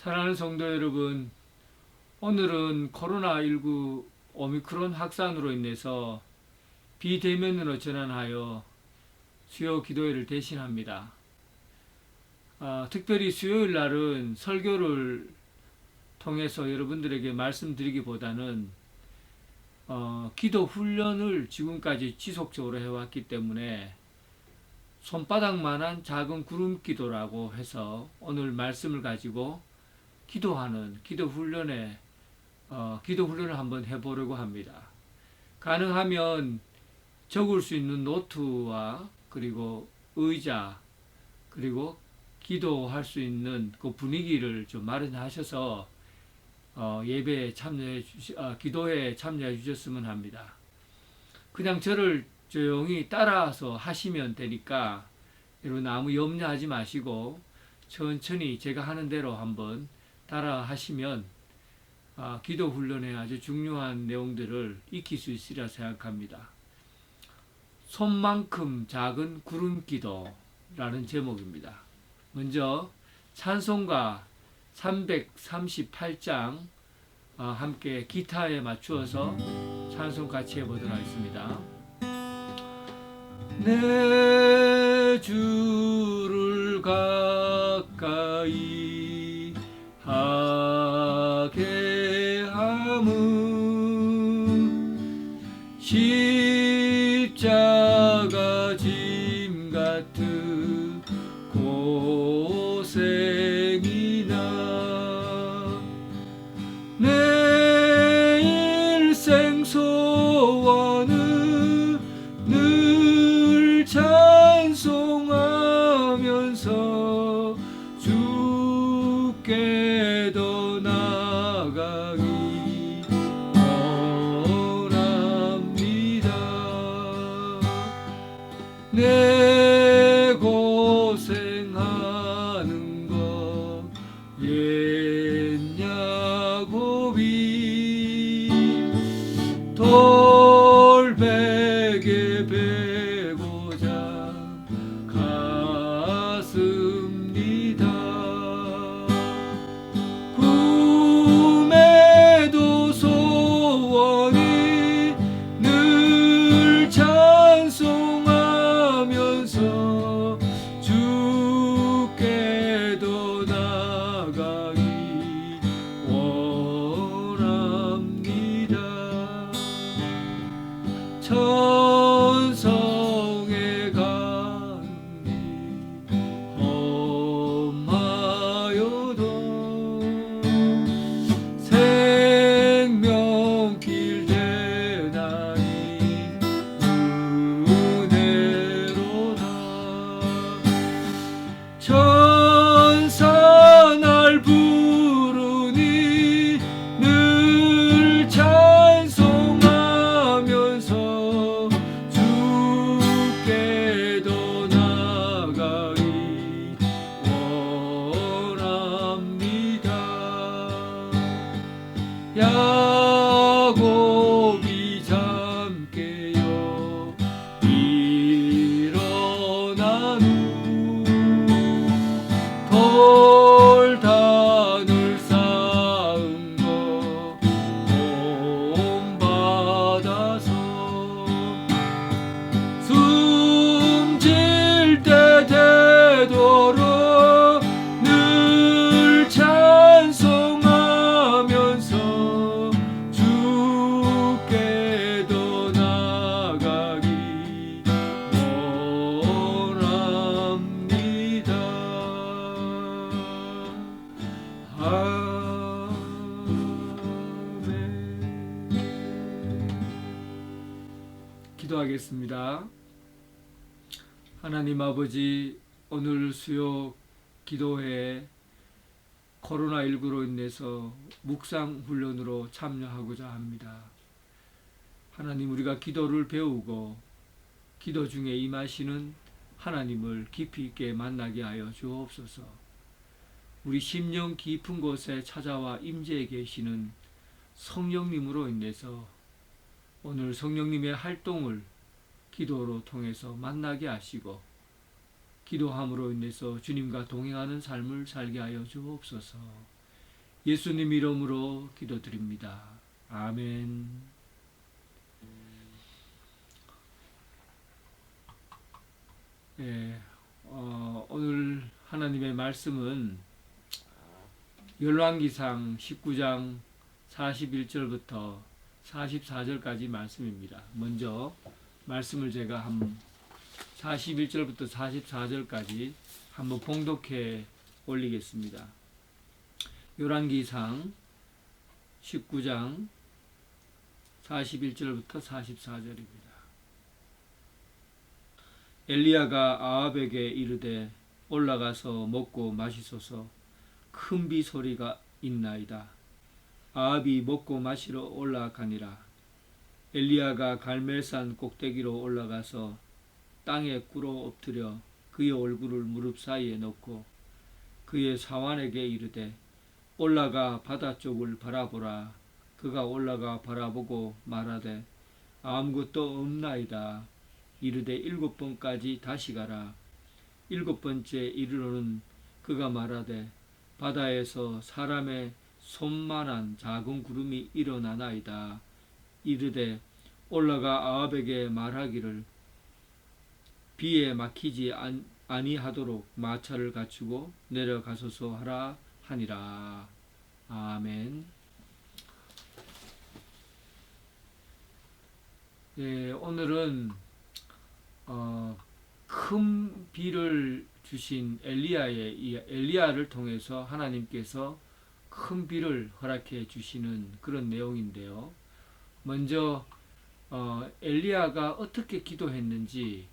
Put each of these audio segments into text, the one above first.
사랑하는 성도 여러분, 오늘은 코로나19 오미크론 확산으로 인해서 비대면으로 전환하여 수요 기도회를 대신합니다. 특별히 수요일 날은 설교를 통해서 여러분들에게 말씀드리기보다는 기도 훈련을 지금까지 지속적으로 해왔기 때문에 손바닥만한 작은 구름 기도라고 해서 오늘 말씀을 가지고 기도하는 기도 훈련을 한번 해보려고 합니다. 가능하면 적을 수 있는 노트와 그리고 의자 그리고 기도할 수 있는 그 분위기를 좀 마련하셔서 예배에 기도에 참여해 주셨으면 합니다. 그냥 저를 조용히 따라서 하시면 되니까 여러분 아무 염려하지 마시고 천천히 제가 하는 대로 한번 따라 하시면 기도 훈련의 아주 중요한 내용들을 익힐 수 있으리라 생각합니다. 손만큼 작은 구름 기도라는 제목입니다. 먼저 찬송가 338장 함께 기타에 맞추어서 찬송 같이 해보도록 하겠습니다. 내 주를 가까이 하게 함은 십자가 짐 같은 고생이나 내 일생 소원은 늘 찬송하면서 주께 더 나아가기 원합니다. 내 고생하는 것 옛 야곱이 돌베개 베고자 갔습니다. 꿈에도 소원이 늘 찬송하면서 주께 더 나아가기 원합니다. 천성에 간디 험하여도 생명길 대나니 은혜로다. 천사 날 부르니 늘 찬송하면서 주께 더 나아가기 원합니다. 야곱이 잠 깨어 일어난 후 돌단을 쌓은 거 본받아서 숨질 때 되도록 늘 찬송하면서 주께 더 나아가기 원합니다. 아멘. 기도하겠습니다. 하나님 아버지, 오늘 수요 기도회에 코로나19로 인해서 묵상 훈련으로 참여하고자 합니다. 하나님, 우리가 기도를 배우고 기도 중에 임하시는 하나님을 깊이 있게 만나게 하여 주옵소서. 우리 심령 깊은 곳에 찾아와 임재해 계시는 성령님으로 인해서 오늘 성령님의 활동을 기도로 통해서 만나게 하시고 기도함으로 인해서 주님과 동행하는 삶을 살게 하여 주옵소서. 예수님 이름으로 기도드립니다. 아멘. 예, 오늘 하나님의 말씀은 열왕기상 19장 41절부터 44절까지 말씀입니다. 먼저 말씀을 제가 41절부터 44절까지 한번 봉독해 올리겠습니다. 열왕기상 19장 41절부터 44절입니다. 엘리야가 아합에게 이르되 올라가서 먹고 마시소서. 큰 비 소리가 있나이다. 아합이 먹고 마시러 올라가니라. 엘리야가 갈멜산 꼭대기로 올라가서 땅에 꿇어 엎드려 그의 얼굴을 무릎 사이에 넣고 그의 사환에게 이르되 올라가 바다 쪽을 바라보라. 그가 올라가 바라보고 말하되 아무것도 없나이다. 이르되 7번까지 다시 가라. 7번째 이르러는 그가 말하되 바다에서 사람의 손만한 작은 구름이 일어나나이다. 이르되 올라가 아합에게 말하기를 비에 막히지 아니하도록 마차를 갖추고 내려가소서 하라 하니라. 아멘. 예, 오늘은 큰 비를 주신 엘리야를 통해서 하나님께서 큰 비를 허락해 주시는 그런 내용인데요. 먼저 엘리야가 어떻게 기도했는지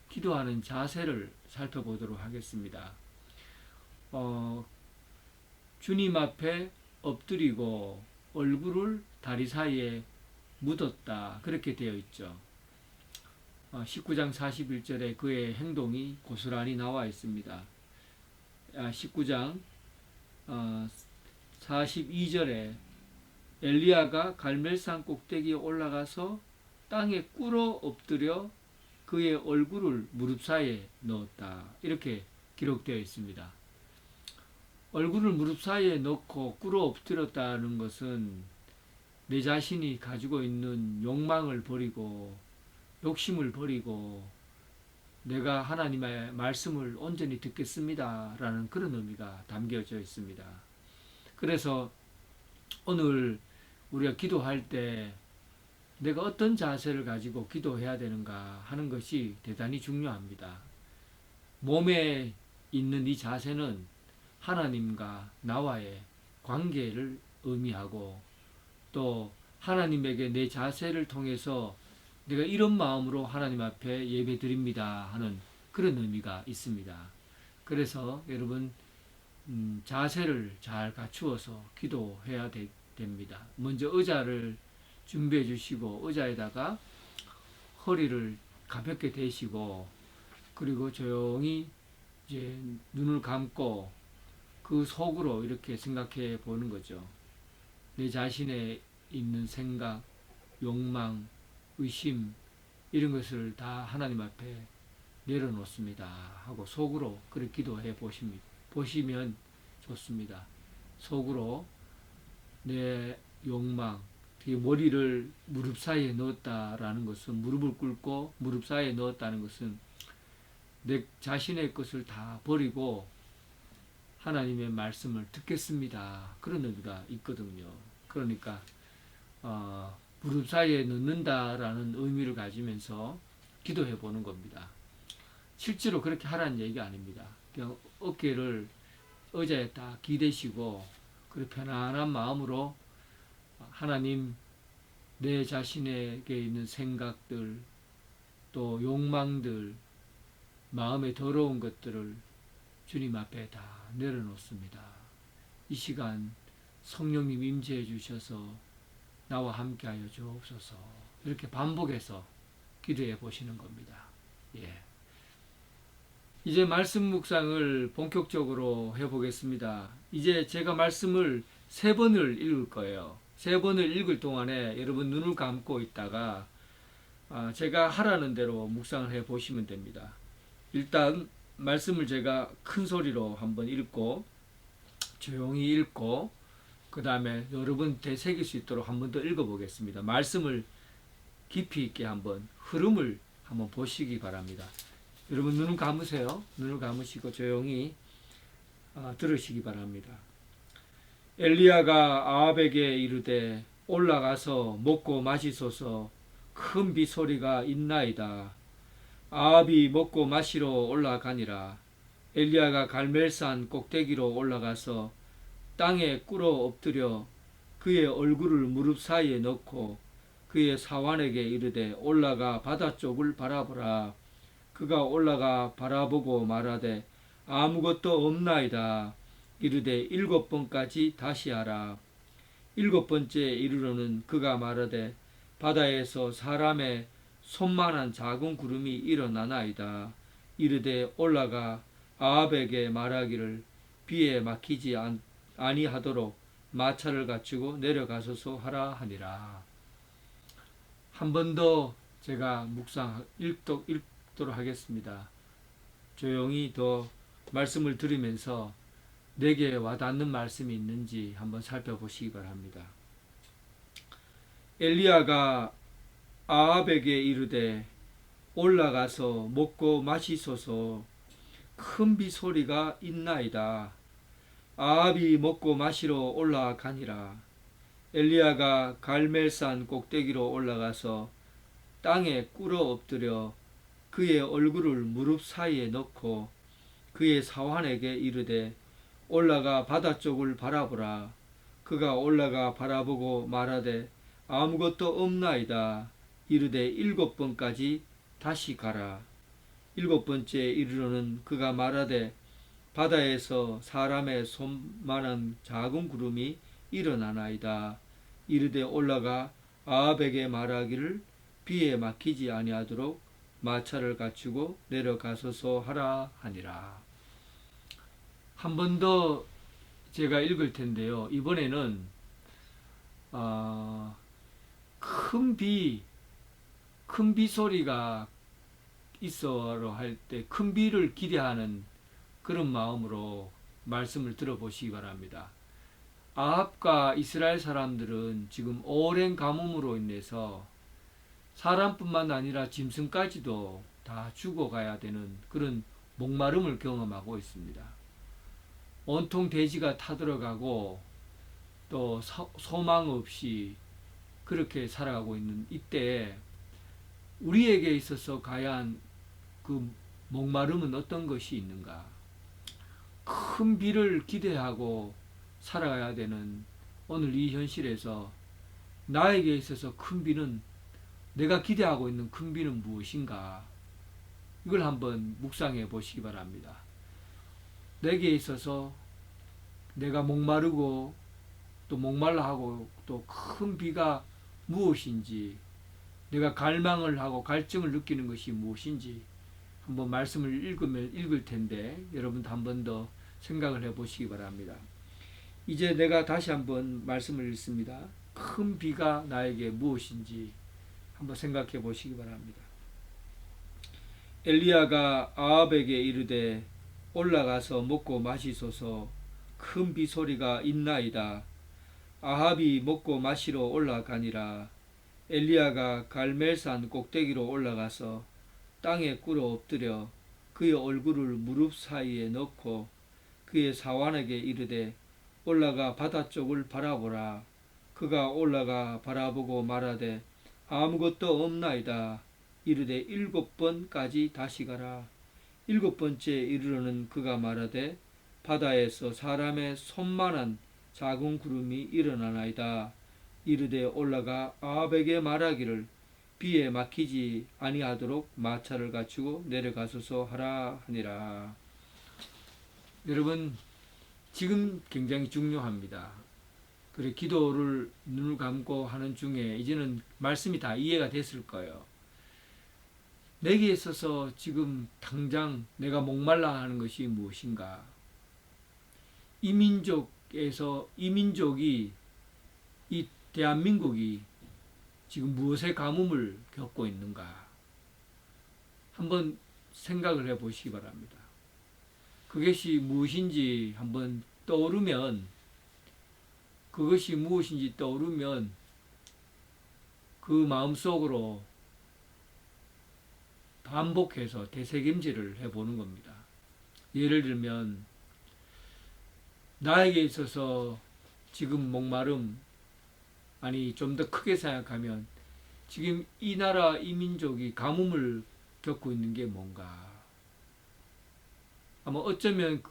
기도하는 자세를 살펴보도록 하겠습니다. 주님 앞에 엎드리고 얼굴을 다리 사이에 묻었다. 그렇게 되어 있죠. 19장 41절에 그의 행동이 고스란히 나와 있습니다. 19장 42절에 엘리야가 갈멜산 꼭대기에 올라가서 땅에 꿇어 엎드려 그의 얼굴을 무릎 사이에 넣었다. 이렇게 기록되어 있습니다. 얼굴을 무릎 사이에 넣고 꿇어 엎드렸다는 것은 내 자신이 가지고 있는 욕망을 버리고 욕심을 버리고 내가 하나님의 말씀을 온전히 듣겠습니다 라는 그런 의미가 담겨져 있습니다. 그래서 오늘 우리가 기도할 때 내가 어떤 자세를 가지고 기도해야 되는가 하는 것이 대단히 중요합니다. 몸에 있는 이 자세는 하나님과 나와의 관계를 의미하고 또 하나님에게 내 자세를 통해서 내가 이런 마음으로 하나님 앞에 예배 드립니다 하는 그런 의미가 있습니다. 그래서 여러분 자세를 잘 갖추어서 기도해야 됩니다. 먼저 의자를 준비해 주시고 의자에다가 허리를 가볍게 대시고 그리고 조용히 이제 눈을 감고 그 속으로 이렇게 생각해 보는 거죠. 내 자신에 있는 생각, 욕망, 의심 이런 것을 다 하나님 앞에 내려놓습니다 하고 속으로 그렇게 기도해 보시면 좋습니다. 속으로 내 욕망, 머리를 무릎 사이에 넣었다라는 것은 무릎을 꿇고 무릎 사이에 넣었다는 것은 내 자신의 것을 다 버리고 하나님의 말씀을 듣겠습니다. 그런 의미가 있거든요. 그러니까 무릎 사이에 넣는다라는 의미를 가지면서 기도해 보는 겁니다. 실제로 그렇게 하라는 얘기가 아닙니다. 그냥 어깨를 의자에 딱 기대시고 그리고 편안한 마음으로 하나님 내 자신에게 있는 생각들 또 욕망들 마음에 더러운 것들을 주님 앞에 다 내려놓습니다. 이 시간 성령님 임재해 주셔서 나와 함께하여 주옵소서. 이렇게 반복해서 기도해 보시는 겁니다. 예. 이제 말씀 묵상을 본격적으로 해보겠습니다. 이제 제가 말씀을 3번을 읽을 거예요. 3번을 읽을 동안에 여러분 눈을 감고 있다가 제가 하라는 대로 묵상을 해 보시면 됩니다. 일단 말씀을 제가 큰 소리로 한번 읽고 조용히 읽고 그 다음에 여러 번 되새길 수 있도록 한 번 더 읽어보겠습니다. 말씀을 깊이 있게 한번 흐름을 한번 보시기 바랍니다. 여러분 눈을 감으세요. 눈을 감으시고 조용히 들으시기 바랍니다. 엘리야가 아합에게 이르되 올라가서 먹고 마시소서. 큰 비 소리가 있나이다. 아합이 먹고 마시러 올라가니라. 엘리야가 갈멜산 꼭대기로 올라가서 땅에 꿇어 엎드려 그의 얼굴을 무릎 사이에 넣고 그의 사환에게 이르되 올라가 바다 쪽을 바라보라. 그가 올라가 바라보고 말하되 아무것도 없나이다. 이르되 7번까지 다시 하라. 7번째 이르러는 그가 말하되 바다에서 사람의 손만한 작은 구름이 일어나나이다. 이르되 올라가 아합에게 말하기를 비에 막히지 아니하도록 마차를 갖추고 내려가소서 하라 하니라. 한 번 더 제가 묵상 읽도록 하겠습니다. 조용히 더 말씀을 들으면서 내게 와닿는 말씀이 있는지 한번 살펴보시기 바랍니다. 엘리야가 아합에게 이르되 올라가서 먹고 마시소서. 큰 비 소리가 있나이다. 아합이 먹고 마시러 올라가니라. 엘리야가 갈멜산 꼭대기로 올라가서 땅에 꿇어 엎드려 그의 얼굴을 무릎 사이에 넣고 그의 사환에게 이르되 올라가 바다 쪽을 바라보라. 그가 올라가 바라보고 말하되 아무것도 없나이다. 이르되 7번까지 다시 가라. 7번째 이르러는 그가 말하되 바다에서 사람의 손만한 작은 구름이 일어나나이다. 이르되 올라가 아합에게 말하기를 비에 막히지 아니하도록 마차를 갖추고 내려가소서 하라 하니라. 한 번 더 제가 읽을 텐데요. 이번에는 큰 비 소리가 있어로 할 때 큰 비를 기대하는 그런 마음으로 말씀을 들어보시기 바랍니다. 아합과 이스라엘 사람들은 지금 오랜 가뭄으로 인해서 사람뿐만 아니라 짐승까지도 다 죽어가야 되는 그런 목마름을 경험하고 있습니다. 온통 돼지가 타들어가고 또 소망 없이 그렇게 살아가고 있는 이때 우리에게 있어서 과연 그 목마름은 어떤 것이 있는가? 큰 비를 기대하고 살아가야 되는 오늘 이 현실에서 나에게 있어서 큰 비는, 내가 기대하고 있는 큰 비는 무엇인가? 이걸 한번 묵상해 보시기 바랍니다. 내게 있어서 내가 목마르고 또 목말라 하고 또 큰 비가 무엇인지, 내가 갈망을 하고 갈증을 느끼는 것이 무엇인지 한번 말씀을 읽을 텐데 여러분도 한 번 더 생각을 해 보시기 바랍니다. 이제 내가 다시 한번 말씀을 읽습니다. 큰 비가 나에게 무엇인지 한번 생각해 보시기 바랍니다. 엘리야가 아합에게 이르되 올라가서 먹고 마시소서. 큰 비 소리가 있나이다. 아합이 먹고 마시러 올라가니라. 엘리야가 갈멜산 꼭대기로 올라가서 땅에 꿇어 엎드려 그의 얼굴을 무릎 사이에 넣고 그의 사환에게 이르되 올라가 바다 쪽을 바라보라. 그가 올라가 바라보고 말하되 아무것도 없나이다. 이르되 7번까지 다시 가라. 7번째 이르러는 그가 말하되 바다에서 사람의 손만한 작은 구름이 일어나나이다. 이르되 올라가 아합에게 말하기를 비에 막히지 아니하도록 마차를 갖추고 내려가소서 하라 하니라. 여러분, 지금 굉장히 중요합니다. 그래, 기도를 눈을 감고 하는 중에 이제는 말씀이 다 이해가 됐을 거예요. 내게 있어서 지금 당장 내가 목말라 하는 것이 무엇인가? 이 민족이, 이 대한민국이 지금 무엇의 가뭄을 겪고 있는가? 한번 생각을 해 보시기 바랍니다. 그것이 무엇인지 한번 떠오르면 그 그것이 무엇인지 떠오르면 그 마음속으로 반복해서 되새김질을 해보는 겁니다. 예를 들면 나에게 있어서 지금 목마름, 아니 좀 더 크게 생각하면 지금 이 나라 이 민족이 가뭄을 겪고 있는 게 뭔가, 아마 어쩌면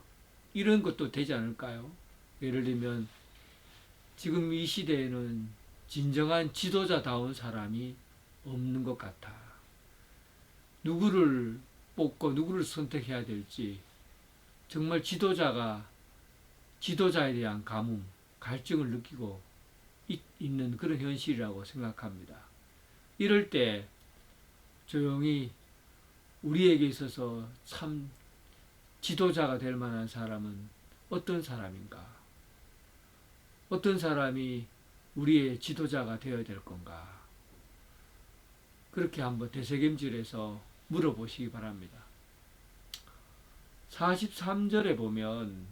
이런 것도 되지 않을까요? 예를 들면 지금 이 시대에는 진정한 지도자다운 사람이 없는 것 같아. 누구를 뽑고 누구를 선택해야 될지, 정말 지도자에 대한 가뭄, 갈증을 느끼고 있는 그런 현실이라고 생각합니다. 이럴 때 조용히 우리에게 있어서 참 지도자가 될 만한 사람은 어떤 사람인가? 어떤 사람이 우리의 지도자가 되어야 될 건가? 그렇게 한번 되새김질해서 물어보시기 바랍니다. 43절에 보면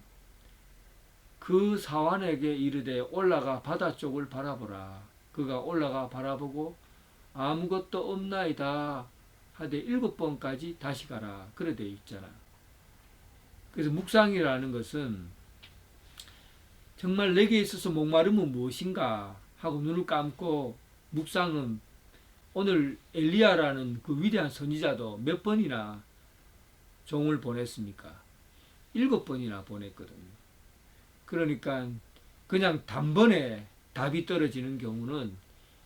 그 사환에게 이르되 올라가 바다 쪽을 바라보라. 그가 올라가 바라보고 아무것도 없나이다 하되 7번까지 다시 가라. 그래 되어 있잖아. 그래서 묵상이라는 것은 정말 내게 있어서 목마름은 무엇인가 하고 눈을 감고 묵상은, 오늘 엘리야라는 그 위대한 선지자도 몇 번이나 종을 보냈습니까? 7번이나 보냈거든요. 그러니까 그냥 단번에 답이 떨어지는 경우는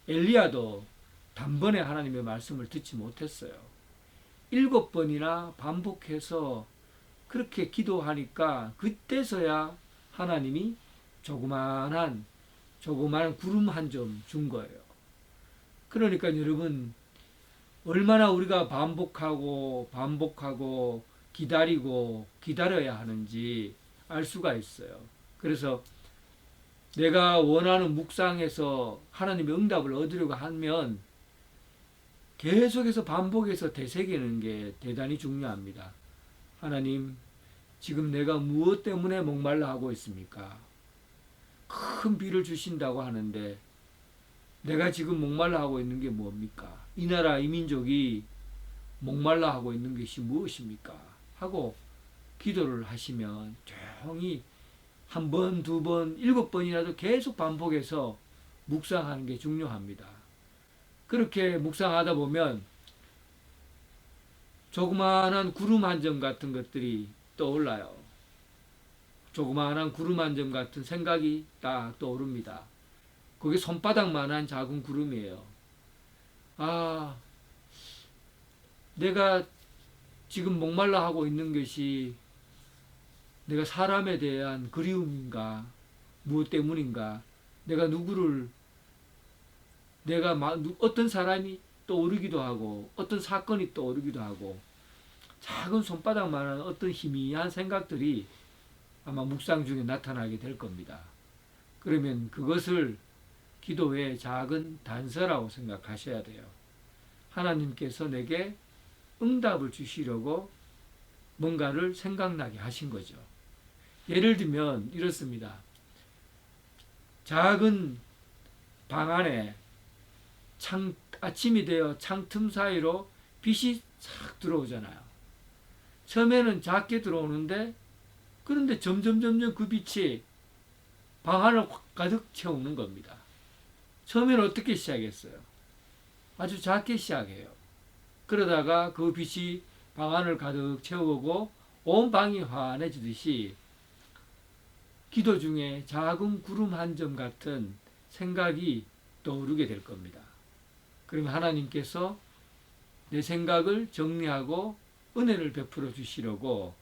엘리야도 단번에 하나님의 말씀을 듣지 못했어요. 7번이나 반복해서 그렇게 기도하니까 그때서야 하나님이 조그마한 구름 한 점 준 거예요. 그러니까 여러분, 얼마나 우리가 반복하고 기다려야 하는지 알 수가 있어요. 그래서 내가 원하는 묵상에서 하나님의 응답을 얻으려고 하면 계속해서 반복해서 되새기는 게 대단히 중요합니다. 하나님, 지금 내가 무엇 때문에 목말라 하고 있습니까? 큰 비를 주신다고 하는데 내가 지금 목말라 하고 있는 게 뭡니까? 이 나라 이 민족이 목말라 하고 있는 것이 무엇입니까? 하고 기도를 하시면 조용히 한 번, 두 번, 7번이라도 계속 반복해서 묵상하는 게 중요합니다. 그렇게 묵상하다 보면 조그마한 구름 한 점 같은 것들이 떠올라요. 조그마한 구름 한 점 같은 생각이 딱 떠오릅니다. 그게 손바닥만한 작은 구름이에요. 아, 내가 지금 목말라 하고 있는 것이 내가 사람에 대한 그리움인가, 무엇 때문인가, 내가 어떤 사람이 떠오르기도 하고 어떤 사건이 떠오르기도 하고 작은 손바닥만한 어떤 희미한 생각들이 아마 묵상 중에 나타나게 될 겁니다. 그러면 그것을 기도의 작은 단서라고 생각하셔야 돼요. 하나님께서 내게 응답을 주시려고 뭔가를 생각나게 하신 거죠. 예를 들면 이렇습니다. 작은 방 안에 아침이 되어 창틈 사이로 빛이 싹 들어오잖아요. 처음에는 작게 들어오는데 그런데 점점 그 빛이 방 안을 가득 채우는 겁니다. 처음에는 어떻게 시작했어요? 아주 작게 시작해요. 그러다가 그 빛이 방 안을 가득 채우고 온 방이 환해지듯이 기도 중에 작은 구름 한 점 같은 생각이 떠오르게 될 겁니다. 그러면 하나님께서 내 생각을 정리하고 은혜를 베풀어 주시려고,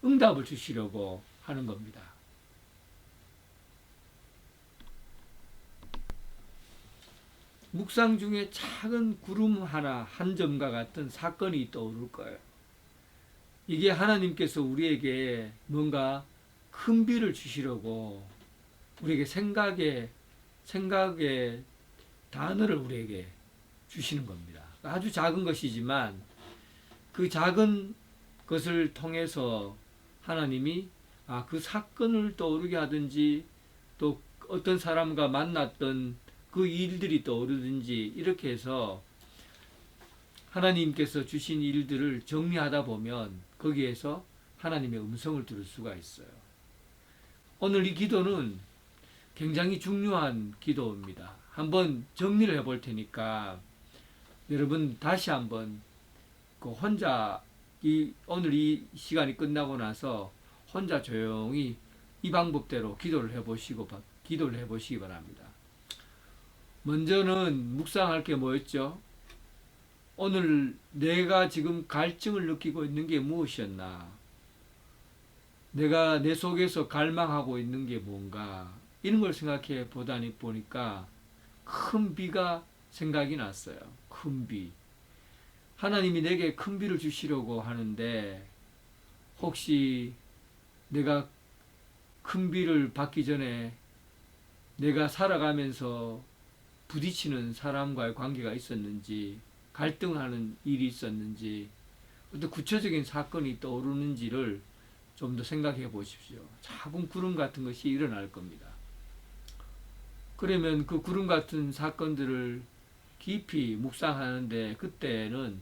응답을 주시려고 하는 겁니다. 묵상 중에 작은 구름 하나 한 점과 같은 사건이 떠오를 거예요. 이게 하나님께서 우리에게 뭔가 큰 비를 주시려고 우리에게 생각의 단어를 우리에게 주시는 겁니다. 아주 작은 것이지만 그 작은 것을 통해서 하나님이 그 사건을 떠오르게 하든지 또 어떤 사람과 만났던 그 일들이 떠오르든지 이렇게 해서 하나님께서 주신 일들을 정리하다 보면 거기에서 하나님의 음성을 들을 수가 있어요. 오늘 이 기도는 굉장히 중요한 기도입니다. 한번 정리를 해볼 테니까 여러분 다시 한번 혼자 오늘 이 시간이 끝나고 나서 혼자 조용히 이 방법대로 기도를 해보시기 바랍니다. 먼저는 묵상할 게 뭐였죠? 오늘 내가 지금 갈증을 느끼고 있는 게 무엇이었나? 내가 내 속에서 갈망하고 있는 게 뭔가? 이런 걸 생각해 보니까 큰 비가 생각이 났어요. 큰 비. 하나님이 내게 큰 비를 주시려고 하는데 혹시 내가 큰 비를 받기 전에 내가 살아가면서 부딪히는 사람과의 관계가 있었는지, 갈등하는 일이 있었는지, 어떤 구체적인 사건이 떠오르는지를 좀 더 생각해 보십시오. 작은 구름 같은 것이 일어날 겁니다. 그러면 그 구름 같은 사건들을 깊이 묵상하는데 그때는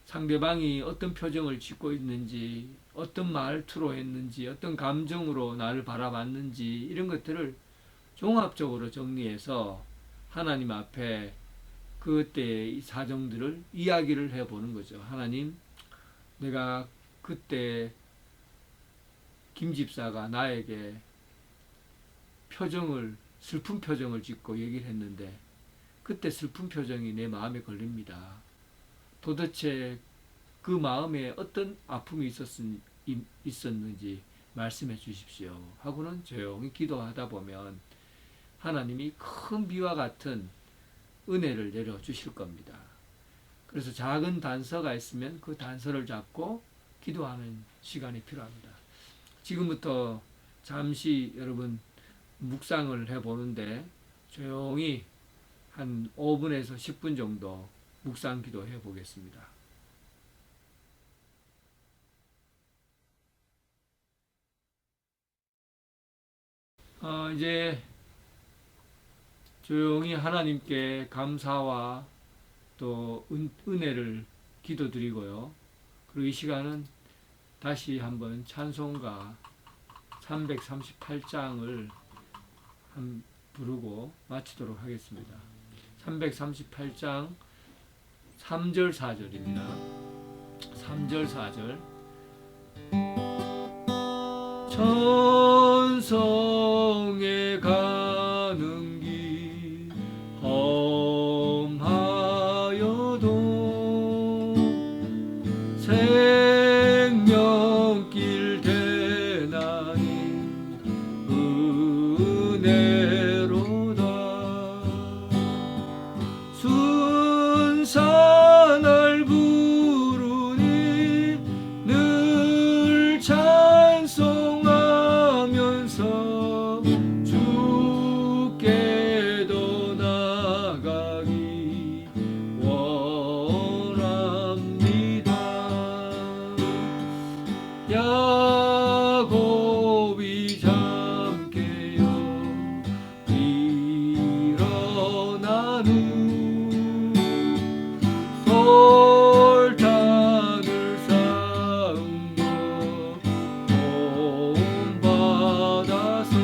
상대방이 어떤 표정을 짓고 있는지, 어떤 말투로 했는지, 어떤 감정으로 나를 바라봤는지 이런 것들을 종합적으로 정리해서 하나님 앞에 그때의 사정들을 이야기를 해보는 거죠. 하나님, 내가 그때 김 집사가 나에게 슬픈 표정을 짓고 얘기를 했는데 그때 슬픈 표정이 내 마음에 걸립니다. 도대체 그 마음에 어떤 아픔이 있었는지 말씀해 주십시오. 하고는 조용히 기도하다 보면 하나님이 큰 비와 같은 은혜를 내려주실 겁니다. 그래서 작은 단서가 있으면 그 단서를 잡고 기도하는 시간이 필요합니다. 지금부터 잠시 여러분 묵상을 해보는데 조용히 한 5분에서 10분 정도 묵상 기도해 보겠습니다. 이제 조용히 하나님께 감사와 또 은혜를 기도드리고요. 그리고 이 시간은 다시 한번 찬송가 338장을 부르고 마치도록 하겠습니다. 338장 3절 4절입니다. 3절 4절 천성에 가는 길 험하여도 생명길 대나니 은혜로다 순산을 부르니 늘 찬송하면서 주께도 나가기 원합니다. 야곱이 잠깨어 일어난 후 돌단을 쌓은 것 도움받아서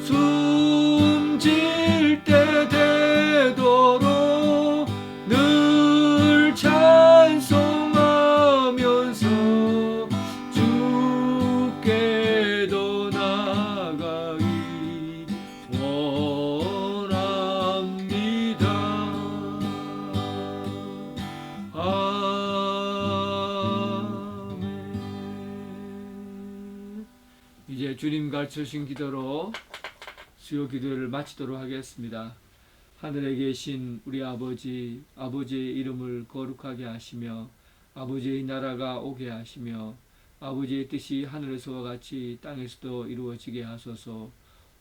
숨질 때 되도록 늘 찬송하면서 주께도 나가기 원합니다. 아멘. 이제 주님 가르쳐주신 기도로 수요 기도를 마치도록 하겠습니다. 하늘에 계신 우리 아버지, 아버지의 이름을 거룩하게 하시며 아버지의 나라가 오게 하시며 아버지의 뜻이 하늘에서와 같이 땅에서도 이루어지게 하소서.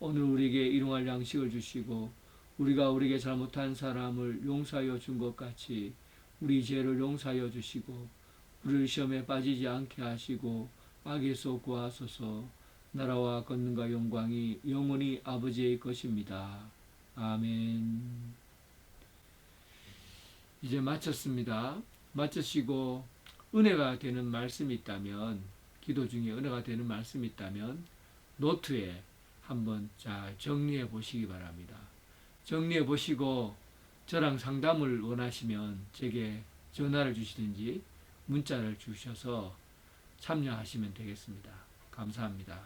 오늘 우리에게 일용할 양식을 주시고 우리가 우리에게 잘못한 사람을 용서하여 준 것 같이 우리 죄를 용서하여 주시고 우리를 시험에 빠지지 않게 하시고 악에서 구하소서. 나라와 권능과 영광이 영원히 아버지의 것입니다. 아멘. 이제 마쳤습니다. 마치시고 은혜가 되는 말씀이 있다면, 기도 중에 은혜가 되는 말씀이 있다면 노트에 한번 잘 정리해 보시기 바랍니다. 정리해 보시고 저랑 상담을 원하시면 제게 전화를 주시든지 문자를 주셔서 참여하시면 되겠습니다. 감사합니다.